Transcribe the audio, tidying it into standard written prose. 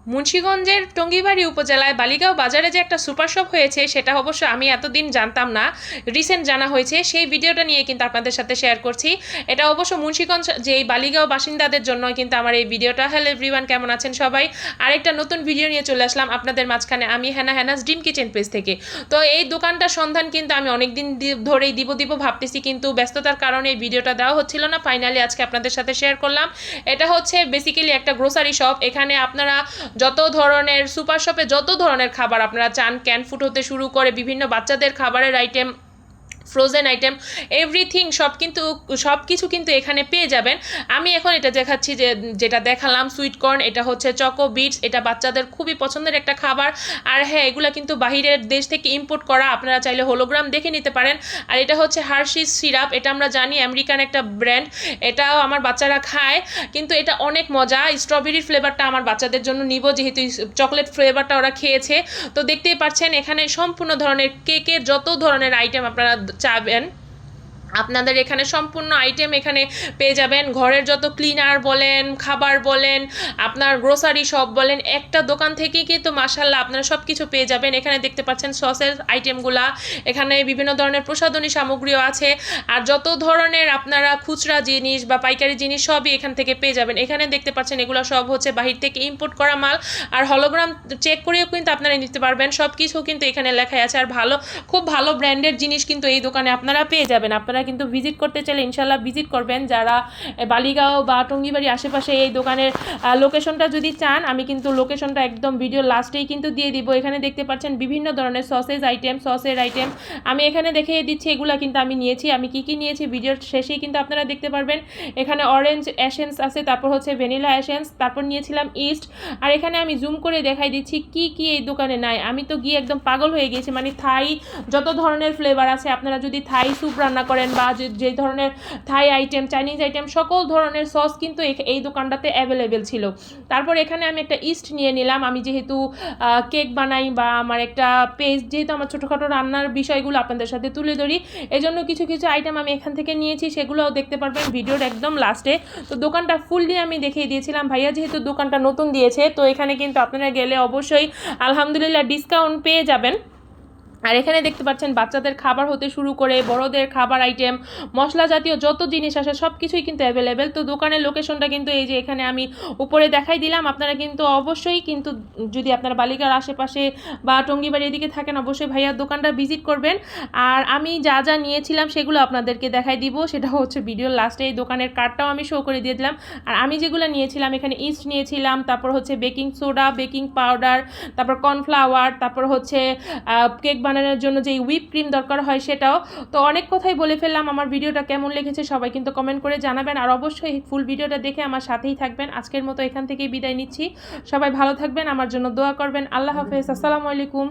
মুন্সিগঞ্জের টঙ্গিবাড়ি উপজেলায় বালিগাঁও বাজারে যে একটা সুপার শপ হয়েছে সেটা অবশ্য আমি এতদিন জানতাম না, রিসেন্ট জানা হয়েছে। সেই ভিডিওটা নিয়ে কিন্তু আপনাদের সাথে শেয়ার করছি। এটা অবশ্য মুন্সিগঞ্জ যে এই বালিগাঁও বাসিন্দাদের জন্য কিন্তু আমার এই ভিডিওটা। হ্যালো এভরিওয়ান, কেমন আছেন সবাই? আরেকটা নতুন ভিডিও নিয়ে চলে আসলাম আপনাদের মাঝখানে আমি, হ্যানাস ড্রিম কিচেন পেজ থেকে। তো এই দোকানটার সন্ধান কিন্তু আমি অনেকদিন ধরেই দিব ভাবতেছি, কিন্তু ব্যস্ততার কারণে এই ভিডিওটা দেওয়া হচ্ছিল না। ফাইনালি আজকে আপনাদের সাথে শেয়ার করলাম। এটা হচ্ছে বেসিক্যালি একটা গ্রোসারি শপ। এখানে আপনারা যত ধরনের সুপার শপে যত ধরনের খাবার আপনারা চান, ক্যান ফুড হতে শুরু করে বিভিন্ন বাচ্চাদের খাবারের আইটেম, ফ্রোজেন আইটেম, এভরিথিং সব কিছু কিন্তু এখানে পেয়ে যাবেন। আমি এখন এটা দেখাচ্ছি যেটা দেখালাম সুইট কর্ন, এটা হচ্ছে চকো বিটস, এটা বাচ্চাদের খুবই পছন্দের একটা খাবার। আর হ্যাঁ, এগুলো কিন্তু বাহিরের দেশ থেকে ইম্পোর্ট করা, আপনারা চাইলে হোলোগ্রাম দেখে নিতে পারেন। আর এটা হচ্ছে হার্শিস সিরাপ, এটা আমরা জানি আমেরিকান একটা ব্র্যান্ড, এটাও আমার বাচ্চারা খায়, কিন্তু এটা অনেক মজা। স্ট্রবেরির ফ্লেভারটা আমার বাচ্চাদের জন্য নিব, যেহেতু চকলেট ফ্লেভারটা ওরা খেয়েছে। তো দেখতেই পাচ্ছেন এখানে সম্পূর্ণ ধরনের কেকের যত ধরনের আইটেম আপনারা চাবেন আপনাদের এখানে সম্পূর্ণ আইটেম এখানে পেয়ে যাবেন। ঘরের যত ক্লিনার বলেন, খাবার বলেন, আপনার গ্রোসারি শপ বলেন, একটা দোকান থেকেই কিন্তু মাশাআল্লাহ আপনারা সব কিছু পেয়ে যাবেন। এখানে দেখতে পাচ্ছেন সসের আইটেমগুলা, এখানে বিভিন্ন ধরনের প্রসাধনী সামগ্রীও আছে। আর যত ধরনের আপনারা খুচরা জিনিস বা পাইকারি জিনিস সবই এখান থেকে পেয়ে যাবেন। এখানে দেখতে পাচ্ছেন এগুলো সব হচ্ছে বাহির থেকে ইম্পোর্ট করা মাল। আর হলোগ্রাম চেক করেও কিন্তু আপনারা নিতে পারবেন, সব কিছু কিন্তু এখানে লেখাই আছে। আর খুব ভালো ব্র্যান্ডের জিনিস কিন্তু এই দোকানে আপনারা পেয়ে যাবেন। আপনারা কিন্তু ভিজিট করতে চাইলে ইনশাল্লাহ ভিজিট করবেন। যারা বালিগাঁও বা টঙ্গিবাড়ি আশেপাশে এই দোকানের লোকেশনটা যদি চান, আমি কিন্তু লোকেশনটা একদম ভিডিও লাস্টেই কিন্তু দিয়ে দিব। এখানে দেখতে পাচ্ছেন বিভিন্ন ধরনের সসের আইটেম আমি এখানে দেখিয়ে দিচ্ছি। এগুলা কিন্তু আমি নিয়েছি, আমি কি নিয়েছি ভিডিওর শেষেই কিন্তু আপনারা দেখতে পারবেন। এখানে অরেঞ্জ এসেন্স আছে, তারপর হচ্ছে ভ্যানিলা এসেন্স, তারপর নিয়েছিলাম ইস্ট। আর এখানে আমি জুম করে দেখাই দিচ্ছি কি এই দোকানে নাই। আমি তো গিয়ে একদম পাগল হয়ে গেছি। মানে থাই যত ধরনের ফ্লেভার আছে, আপনারা যদি থাই স্যুপ রান্না করেন বা যে ধরনের থাই আইটেম, চাইনিজ আইটেম, সকল ধরনের সস কিন্তু এই দোকানটাতে অ্যাভেলেবেল ছিল। তারপর এখানে আমি একটা ইস্ট নিয়ে নিলাম। আমি যেহেতু কেক বানাই বা আমার একটা পেজ, যেহেতু আমার ছোটোখাটো রান্নার বিষয়গুলো আপনাদের সাথে তুলে ধরি, এজন্য কিছু আইটেম আমি এখান থেকে নিয়েছি, সেগুলোও দেখতে পারবেন ভিডিওর একদম লাস্টে। তো দোকানটা ফুললি আমি দেখিয়ে দিয়েছিলাম। ভাইয়া যেহেতু দোকানটা নতুন দিয়েছে, তো এখানে কিন্তু আপনারা গেলে অবশ্যই আলহামদুলিল্লাহ ডিসকাউন্ট পেয়ে যাবেন। আর এখানে দেখতে পাচ্ছেন বাচ্চাদের খাবার হতে শুরু করে বড়দের খাবার আইটেম, মশলা জাতীয় যত জিনিস আসে সব কিছুই কিন্তু অ্যাভেলেবেল। তো দোকানের লোকেশনটা কিন্তু এই যে এখানে আমি উপরে দেখাই দিলাম। আপনারা কিন্তু অবশ্যই কিন্তু যদি আপনারা বালিকার আশেপাশে বা টঙ্গিবাড়ি এদিকে থাকেন, অবশ্যই ভাইয়ার দোকানটা ভিজিট করবেন। আর আমি যা নিয়েছিলাম সেগুলো আপনাদেরকে দেখাই দিব, সেটা হচ্ছে ভিডিওর লাস্টে এই দোকানের কার্ডটাও আমি শো করে দিয়ে দিলাম। আর আমি যেগুলো নিয়েছিলাম, এখানে ইস্ট নিয়েছিলাম, তারপর হচ্ছে বেকিং সোডা, বেকিং পাউডার, তারপর কর্নফ্লাওয়ার, তারপর হচ্ছে কেক বানানোর জন্য যেই হুইপ ক্রিম দরকার হয় সেটাও। তো অনেক কথাই বলে ফেললাম। আমার ভিডিওটা কেমন লেগেছে সবাই কিন্তু কমেন্ট করে জানাবেন। আর অবশ্যই ফুল ভিডিওটা দেখে আমার সাথেই থাকবেন। আজকের মতো এখান থেকেই বিদায় নিচ্ছি। সবাই ভালো থাকবেন, আমার জন্য দোয়া করবেন। আল্লাহ হাফেজ, আসসালামু আলাইকুম।